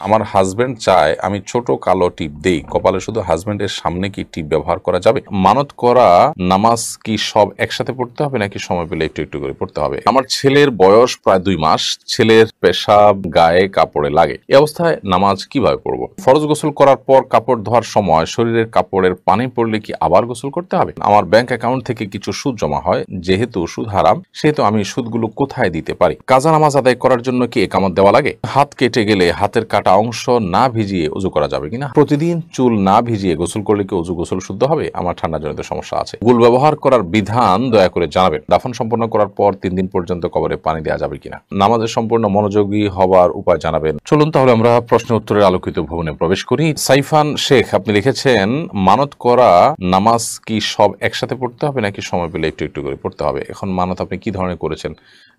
আমার হাজবেন্ড চায় আমি ছোট কালো টিপ দেই কপালে, শুধু হাজবেন্ডের সামনে কি টিপ ব্যবহার করা যাবে? মানত করা নামাজ কি সব একসাথে পড়তে হবে নাকি সময় পেলে একটু একটু করে পড়তে হবে? আমার ছেলের বয়স প্রায় 2 মাস, ছেলের পেশাব গায়ে কাপড়ে লাগে, এই অবস্থায় নামাজ কিভাবে পড়বো? ফরজ গোসল করার পর কাপড় ধোয়ার সময় শরীরের কাপড়ের পানি পড়লে কি আবার গোসল করতে হবে? আমার ব্যাংক অ্যাকাউন্ট থেকে কিছু সুদ জমা হয়, যেহেতু সুদ হারাম সেহেতু আমি সুদগুলো কোথায় দিতে পারি? কাজা নামাজ আদায় করার জন্য কি একামত দেওয়া লাগে? হাত কেটে গেলে হাতের কাটা অংশ না ভিজিয়ে উজু করা যাবে কিনা? প্রতিদিন চুল না ভিজিয়ে গোসল করলে কি উজু গোসল শুদ্ধ হবে? আমার ঠান্ডা জনিত সমস্যা আছে। গুল ব্যবহার করার বিধান দয়া করে জানাবেন। দাফন সম্পন্ন করার পর 3 দিন পর্যন্ত কবরে পানি দেওয়া যাবে কিনা? নামাজের সম্পূর্ণ মনোযোগী হওয়ার উপায় জানাবেন। চলুন তাহলে আমরা প্রশ্ন উত্তরের আলোকিত ভবনে প্রবেশ করি। সাইফান শেখ আপনি লিখেছেন, মানত করা নামাজ কি সব একসাথে পড়তে হবে নাকি সময় পেলে একটু একটু করে পড়তে হবে? এখন মানত আপনি কি ধরনের করেছেন?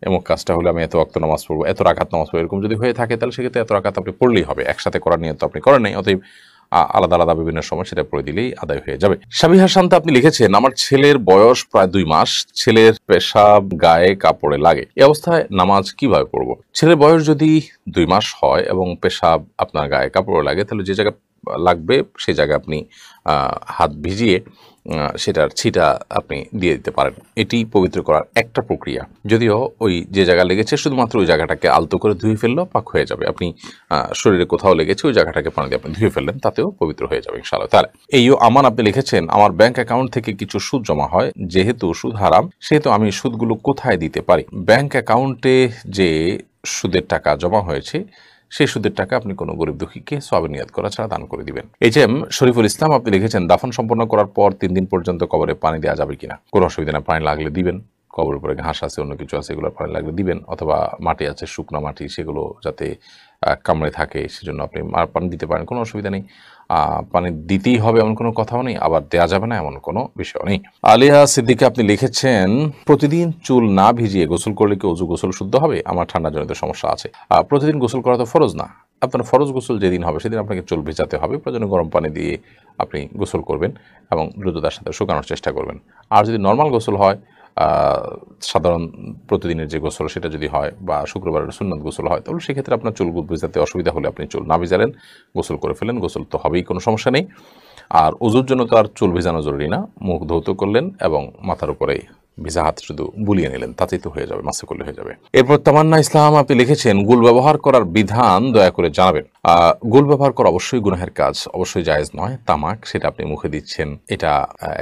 এমন কাজটা হলে আমি এত ওয়াক্ত নামাজ পড়বো, এত রাকাত নামাজ পড়বো, এরকম যদি হয়ে থাকে তাহলে সেক্ষেত্রে এত রাকাত আপনি পড়লেই হবে। একসাথে করার নিয়ত আপনি করেন নাই, অতএব আলাদা আলাদা বিভিন্ন সময় সেটা পড়ে দিলেই আদায় হয়ে যাবে। সাবিহা শান্তা আপনি লিখেছেন, আমার ছেলের বয়স প্রায় 2 মাস, ছেলের পেশাব গায়ে কাপড়ে লাগে, এই অবস্থায় নামাজ কিভাবে পড়বো? ছেলের বয়স যদি 2 মাস হয় এবং পেশাব আপনার গায়ে কাপড়ে লাগে, তাহলে যে জায়গায় লাগবে সেই জায়গায় আপনি হাত ভিজিয়ে সেটার ছিটা আপনি দিয়ে দিতে পারেন। এটি পবিত্র করার একটা প্রক্রিয়া, যদিও ওই যে জায়গা লেগেছে শুধুমাত্র ওই জায়গাটাকে আলতো করে ধুয়ে ফেললেও পাক হয়ে যাবে। আপনি শরীরে কোথাও লেগেছে ওই জায়গাটাকে পানি দিয়ে আপনি ধুয়ে ফেললেন, তাতেও পবিত্র হয়ে যাবে ইনশাআল্লাহ তাআলা। এইও আমান আপনি লিখেছেন, আমার ব্যাংক অ্যাকাউন্ট থেকে কিছু সুদ জমা হয়, যেহেতু সুদ হারাম সেহেতু আমি সুদগুলো কোথায় দিতে পারি? ব্যাংক অ্যাকাউন্টে যে সুদের টাকা জমা হয়েছে সেই সুদের টাকা আপনি কোনো গরিব দুঃখীকে সওয়াবে নিয়াত করা ছাড়া দান করে দিবেন। এইচএম শরীফুল ইসলাম আপনি লিখেছেন, দাফন সম্পন্ন করার পর 3 দিন পর্যন্ত কবরে পানি দেওয়া যাবে কিনা? কোনো অসুবিধা না, পানি লাগলে দিবেন। কবরের উপরে ঘাস আছে, অন্য কিছু আছে, এগুলো পানি লাগলে দিবেন, অথবা মাটি আছে শুকনো মাটি, সেগুলো যাতে কামড়ে থাকে সেজন্য আপনি পানি দিতে পারেন, কোনো অসুবিধা নেই। পানি দিতেই হবে এমন কোনো কথাও নেই, আবার দেয়া যাবে না এমন কোনো বিষয় নেই। আলিয়া সিদ্দিকা আপনি লিখেছেন, প্রতিদিন চুল না ভিজিয়ে গোসল করলে কি উজু গোসল শুদ্ধ হবে? আমার ঠান্ডা জনিত সমস্যা আছে। প্রতিদিন গোসল করা তো ফরজ না। আপনার ফরজ গোসল যেদিন হবে সেদিন আপনাকে চুল ভেজাতে হবে, প্রয়োজনে গরম পানি দিয়ে আপনি গোসল করবেন এবং দ্রুততার সাথে শুকানোর চেষ্টা করবেন। আর যদি নর্মাল গোসল হয়, সাধারণ প্রতিদিনের যে গোসল সেটা যদি হয়, বা শুক্রবারের সুন্নত গোসল হয়, তাহলে সেক্ষেত্রে আপনার চুল ভেজাতে অসুবিধা হলে আপনি চুল না ভিজালেন, গোসল করে ফেলেন, গোসল তো হবেই, কোনো সমস্যা নেই। আর ওজুর জন্য তো আর চুল ভেজানো জরুরি না, মুখ ধৌত করলেন এবং মাথার উপরে ভিজা হাত শুধু বুলিয়ে নিলেন, তাতেই তো হয়ে যাবে, মাসে করলে হয়ে যাবে। এরপর তামান্না ইসলাম আপনি লিখেছেন, গুল ব্যবহার করার বিধান দয়া করে জানাবেন। গুল ব্যবহার করা অবশ্যই গুনাহের কাজ, অবশ্যই জায়েজ নয়। তামাক সেটা আপনি মুখে দিচ্ছেন, এটা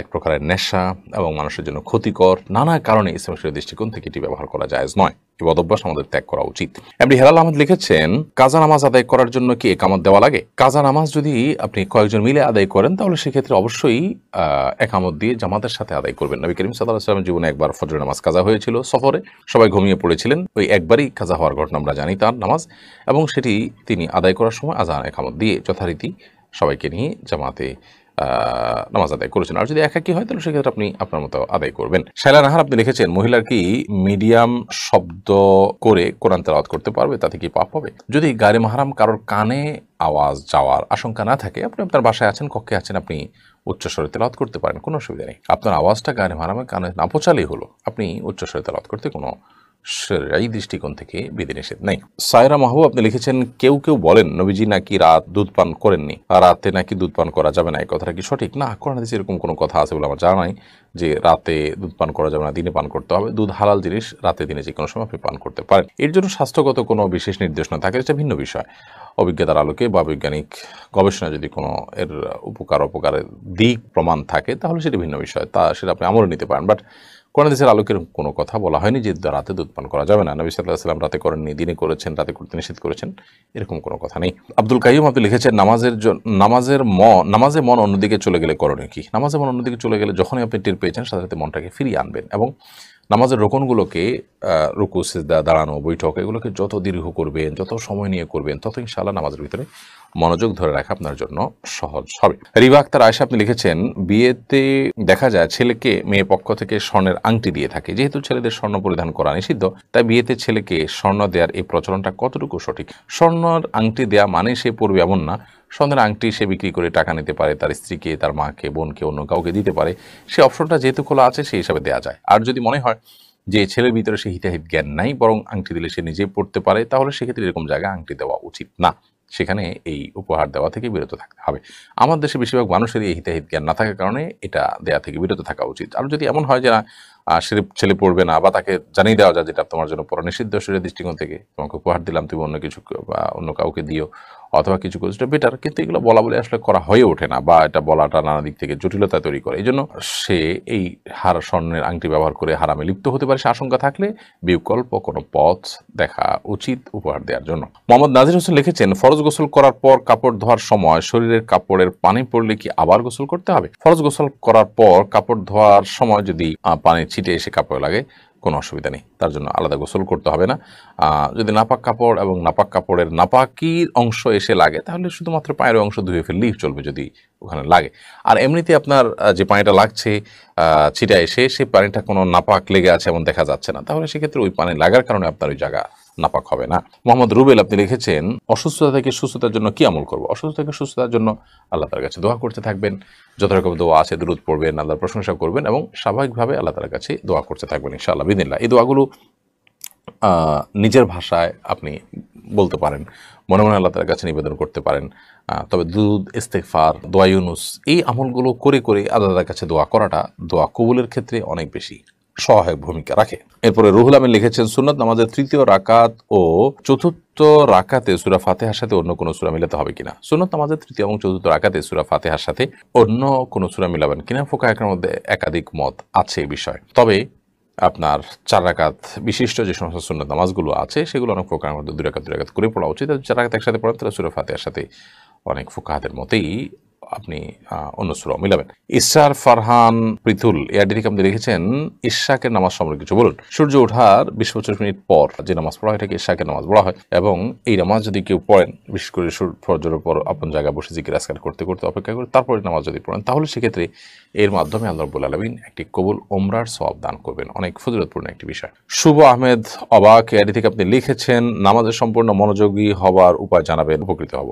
এক প্রকারের নেশা এবং মানুষের জন্য ক্ষতিকর। নানা কারণে ইসলামের দৃষ্টিকোণ থেকে এটি ব্যবহার করা জায়েজ নয়। এই বদভ্যাস আমাদের ত্যাগ করা উচিত। এমডি হেলাল আহমেদ লিখেছেন, কাজা নামাজ আদায় করার জন্য কি একামত দেওয়া লাগে? কাজা নামাজ যদি আপনি কয়েকজন মিলে আদায় করেন তাহলে সেক্ষেত্রে অবশ্যই একামত দিয়ে জামাতের সাথে আদায় করবেন। নবী করিম সাল্লাল্লাহু আলাইহি ওয়াসাল্লামের জীবনে একবার ফজর নামাজ কাজা হয়েছিল সফরে, সবাই ঘুমিয়ে পড়েছিলেন, ওই একবারই কাজা হওয়ার ঘটনা আমরা জানি তার নামাজ, এবং সেটি তিনি আদায় করার সময় আজান একামত দিয়ে যথারীতি সবাইকে নিয়ে জামাতে নামাজ আদায় করেছেন। আর যদি একাকী হয় তাহলে সেক্ষেত্রে আপনি আপনার মতো আদায় করবেন। শায়লা নাহার আপনি লিখেছেন, মহিলার কি মিডিয়াম শব্দ করে কোরআন তেলাওয়াত করতে পারবে? তাতে কি পাপ হবে? যদি গায়রে মাহরাম কারোর কানে আওয়াজ যাওয়ার আশঙ্কা না থাকে, আপনি আপনার বাসায় আছেন, কক্ষে আছেন, আপনি উচ্চস্বরে তেলাওয়াত করতে পারেন, কোনো অসুবিধা নেই। আপনার আওয়াজটা গায়রে মাহরামের কানে না পৌঁছালেই হলো, আপনি উচ্চস্বরে তেলাওয়াত করতে কোনো এই দৃষ্টিকোণ থেকে বিধিনিষেধ নেই। সায়রা মাহবুব আপনি লিখেছেন, কেউ কেউ বলেন নবীজি নাকি রাত দুধ পান করেননি, রাতে নাকি দুধ পান করা যাবে না, এই কথাটা কি সঠিক? না, কোরআন হাদিসে এরকম কোনো কথা আছে বলে আমার জানা নাই যে রাতে দুধ পান করা যাবে না, দিনে পান করতে হবে। দুধ হালাল জিনিস, রাতে দিনে যে কোনো সময় আপনি পান করতে পারেন। এর জন্য স্বাস্থ্যগত কোনো বিশেষ নির্দেশনা থাকে এটা ভিন্ন বিষয়। অভিজ্ঞতার আলোকে বা বৈজ্ঞানিক গবেষণা যদি কোনো এর অপকারের দিক প্রমাণ থাকে তাহলে সেটা ভিন্ন বিষয়, সেটা আপনি আমলে নিতে পারেন। বাট কোরআন হাদিসের আলোকের কোনো কথা বলা হয়নি যে রাতে দুধ পান করা যাবে না। নবী সাল্লাল্লাহু আলাইহি ওয়াসাল্লাম রাতে করেননি, দিনে করেছেন, রাতে করতে নিষেধ করেছেন, এরকম কোনো কথা নেই। আব্দুল কাইয়ুম আপনি লিখেছেন, নামাজে মন অন্যদিকে চলে গেলে করণীয় কি? নামাজে মন অন্যদিকে চলে গেলে যখনই আপনি টের পেয়েছেন সাথে সাথে মনটাকে ফিরিয়ে আনবেন এবং নামাজের রোকনগুলোকে, রুকু, সিজদা, দাঁড়ানো, বৈঠক, এগুলোকে যত দীর্ঘ করবেন, যত সময় নিয়ে করবেন, তত ইনশাআল্লাহ নামাজের ভিতরে মনোযোগ ধরে রাখা আপনার জন্য সহজ হবে। রিবা আক্তার আয়েশা আপনি লিখেছেন, বিয়েতে দেখা যায় ছেলেকে মেয়ে পক্ষ থেকে স্বর্ণের আংটি দিয়ে থাকে, যেহেতু ছেলেদের স্বর্ণ পরিধান করা নিষিদ্ধ, তাই বিয়েতে ছেলেকে স্বর্ণ দেওয়ার এই প্রচলনটা কতটুকু সঠিক? স্বর্ণের আংটি দেয়া মানে সে পড়বে এমন না, স্বর্ণের আংটি সে বিক্রি করে টাকা নিতে পারে, তার স্ত্রীকে, তার মাকে, বোনকে, অন্য কাউকে দিতে পারে, সে অপশনটা যেহেতু খোলা আছে সেই হিসাবে দেওয়া যায়। আর যদি মনে হয় যে ছেলের ভিতরে সে হিতাহিত জ্ঞান নাই, বরং আংটি দিলে সে নিজে পড়তে পারে, তাহলে সেক্ষেত্রে এরকম জায়গায় আংটি দেওয়া উচিত না। সেখানে এই উপহার দেওয়া থেকে বিরত থাকতে হবে। আমার দেশে বেশিরভাগ মানুষেরই এই হিতাহিত জ্ঞান না থাকার কারণে এটা দেয়া থেকে বিরত থাকা উচিত। আর যদি এমন হয় যে না ছেলে পড়বে না, বা তাকে জানিয়ে দেওয়া যায় যেটা তোমার জন্য পড়া নিষিদ্ধ শরীরের দৃষ্টিকোণ থেকে, তোমাকে উপহার দিলাম, তুমি অন্য কিছু বা অন্য কাউকে দিও অথবা কিছু করো, সেটা বেটার। কিন্তু এগুলো বলা বলে আসলে করা হয়ে ওঠে না, বা এটা বলাটা নানা দিক থেকে জটিলতা তৈরি করে। এই জন্য সে এই স্বর্ণের আংটি ব্যবহার করে হারামে লিপ্ত হতে পারে, সে আশঙ্কা থাকলে বিকল্প কোনো পথ দেখা উচিত উপহার দেওয়ার জন্য। মোহাম্মদ নাজির হোসেন লিখেছেন, ফরজ গোসল করার পর কাপড় ধোয়ার সময় শরীরের কাপড়ের পানি পড়লে কি আবার গোসল করতে হবে? ফরজ গোসল করার পর কাপড় ধোয়ার সময় যদি পানি ছিটে এসে কাপড়ে লাগে কোনো অসুবিধা নেই, তার জন্য আলাদা গোসল করতে হবে না। যদি নাপাক কাপড় এবং নাপাক কাপড়ের নাপাকির অংশ এসে লাগে তাহলে শুধুমাত্র পায়ের অংশ ধুয়ে ফেললেই চলবে যদি ওখানে লাগে। আর এমনিতে আপনার যে পানিটা লাগছে ছিটা এসে, সেই পানিটা কোনো নাপাক লেগে আছে এমন দেখা যাচ্ছে না, তাহলে সেক্ষেত্রে ওই পানি লাগার কারণে আপনার ওই জায়গা নাপাক হবে না। মোহাম্মদ রুবেল আপনি লিখেছেন, অসুস্থতা থেকে সুস্থতার জন্য কি আমল করবো? অসুস্থতা থেকে সুস্থতার জন্য আল্লাহ তাআলার কাছে দোয়া করতে থাকবেন, যত রকম দোয়া আছে দুরূদ পড়বেন, আল্লাহর প্রশংসা করবেন এবং স্বাভাবিকভাবে আল্লাহ তাআলার কাছে দোয়া করতে থাকবেন ইনশাআল্লাহ বিদিনিল্লাহ। এই দোয়াগুলো নিজের ভাষায় আপনি বলতে পারেন, মনে মনে আল্লাহ তাআলার কাছে নিবেদন করতে পারেন। তবে দুরূদ, ইস্তেগফার, দোয়া ইউনুস এই আমলগুলো করে করে আল্লাহ তাআলার কাছে দোয়া করাটা দোয়া কবুলের ক্ষেত্রে অনেক বেশি সহায়ক ভূমিকা রাখে। এরপরে রুহুল আমিন লিখেছেন, সুন্নাত নামাজের তৃতীয় রাকাত ও চতুর্থ রাকাতে সূরা ফাতিহার সাথে অন্য কোনো সূরা মিলাতে হবে কিনা? সুন্নাত নামাজের তৃতীয় এবং চতুর্থ রাকাতে সূরা ফাতিহার সাথে অন্য কোনো সূরা মিলাবেন কিনা, ফুকাহাদের মধ্যে একাধিক মত আছে এই বিষয়ে। তবে আপনার 4 রাকাত বিশিষ্ট যে সমস্ত সুন্নাত নামাজগুলো আছে সেগুলো অনেক ফুকাহাদের মধ্যে 2 রাকাত করে পড়া উচিত। 4 রাকাত একসাথে পড়েন তাহলে সূরা ফাতিহার সাথে অনেক ফুকাহাদের মতেই আপনি অন্য সূরা মিলাবেন। ইসরার ফারহান পৃথুল এআরডি থেকে আপনি লিখেছেন, ইশাকের নামাজ সম্পর্কে কিছু বলুন। সূর্য ওঠার 20-25 মিনিট পর যে নামাজ পড়া হয় এটাকে ইশাকের নামাজ বলা হয়, এবং এই নামাজ যদি কেউ পড়েন, বিশেষ করে ফজরের পর আপন জায়গায় বসে জিকির আজকার করতে করতে অপেক্ষা করে তারপরে নামাজ যদি পড়েন, তাহলে সেক্ষেত্রে এর মাধ্যমে আল্লাহ রাব্বুল আলামিন একটি কবুল ওমরার সওয়াব দান করবেন। অনেক ফজিলতপূর্ণ একটি বিষয়। শুভ আহমেদ অবাক এআরডি থেকে আপনি লিখেছেন, নামাজে সম্পূর্ণ মনোযোগী হওয়ার উপায় জানাবেন, উপকৃত হব।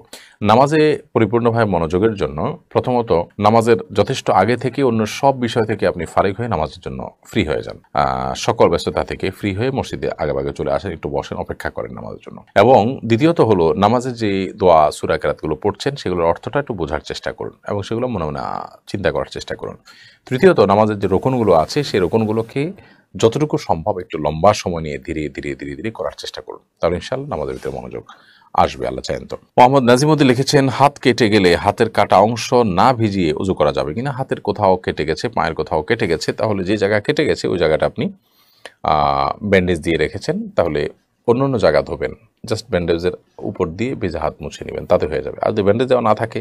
নামাজে পরিপূর্ণভাবে মনোযোগের জন্য প্রথমত নামাজের যথেষ্ট আগে থেকে অন্য সব বিষয় থেকে আপনি ফারিগ হয়ে নামাজের জন্য ফ্রি হয়ে যান। সকল ব্যস্ততা থেকে ফ্রি হয়ে মসজিদে আগেভাগে চলে আসেন, একটু বসেন, অপেক্ষা করেন নামাজের জন্য। এবং দ্বিতীয়ত হলো, নামাজের যে দোয়া সূরা কেরাতগুলো পড়ছেন সেগুলোর অর্থটা একটু বোঝার চেষ্টা করুন এবং সেগুলো মনে মনে চিন্তা করার চেষ্টা করুন। তৃতীয়ত, নামাজের যে রোকনগুলো আছে সেই রোকনগুলোকে যতটুকু সম্ভব একটু লম্বা সময় নিয়ে ধীরে ধীরে ধীরে ধীরে করার চেষ্টা করুন, তাহলে ইনশাআল্লাহ নামাজের ভিতরে মনোযোগ আসবে, আল্লাহ চাইন তো। মোহাম্মদ নাজিমুদ্দিন লিখেছেন, হাত কেটে গেলে হাতের কাটা অংশ না ভিজিয়ে উযু করা যাবে কিনা? হাতের কোথাও কেটে গেছে, পায়ের কোথাও কেটে গেছে, তাহলে যে জায়গা কেটে গেছে ওই জায়গাটা আপনি ব্যান্ডেজ দিয়ে রেখেছেন, তাহলে অন্য অন্য জায়গা ধোবেন, জাস্ট ব্যান্ডেজের উপর দিয়ে ভেজা হাত মুছে নেবেন, তাতে হয়ে যাবে। আর যদি ব্যান্ডেজ দেওয়া না থাকে,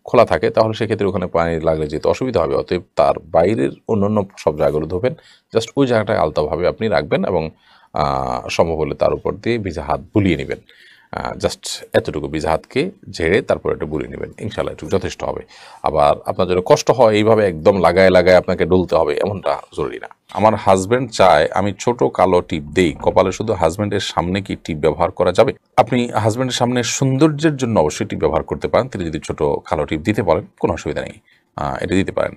খোলা থাকে, তাহলে সেক্ষেত্রে ওখানে পানি লাগলে যেতে অসুবিধা হবে, অতএব তার বাইরের অন্যান্য সব জায়গাগুলো ধোবেন, জাস্ট ওই জায়গাটায় আলতাভাবে আপনি রাখবেন এবং সম্ভব হলে তার উপর দিয়ে ভিজা হাত বুলিয়ে নেবেন। জাস্ট এতটুকু ভিজা হাতকে ঝেড়ে তারপর একটু বুলিয়ে নেবেন, ইনশাআল্লাহ একটু যথেষ্ট হবে। আবার আপনার জন্য কষ্ট হয় এইভাবে একদম লাগায় লাগায় আপনাকে ডলতে হবে এমনটা জরুরি না। আমার হাজব্যান্ড চায় আমি ছোট কালো টিপ দেই কপালে, শুধু হাজব্যান্ডের সামনে কি টিপ ব্যবহার করা যাবে? আপনি হাজব্যান্ডের সামনে সৌন্দর্যের জন্য অবশ্যই টিপ ব্যবহার করতে পারেন, তিনি যদি ছোট কালো টিপ দিতে পারেন কোনো অসুবিধা নেই, এটা দিতে পারেন।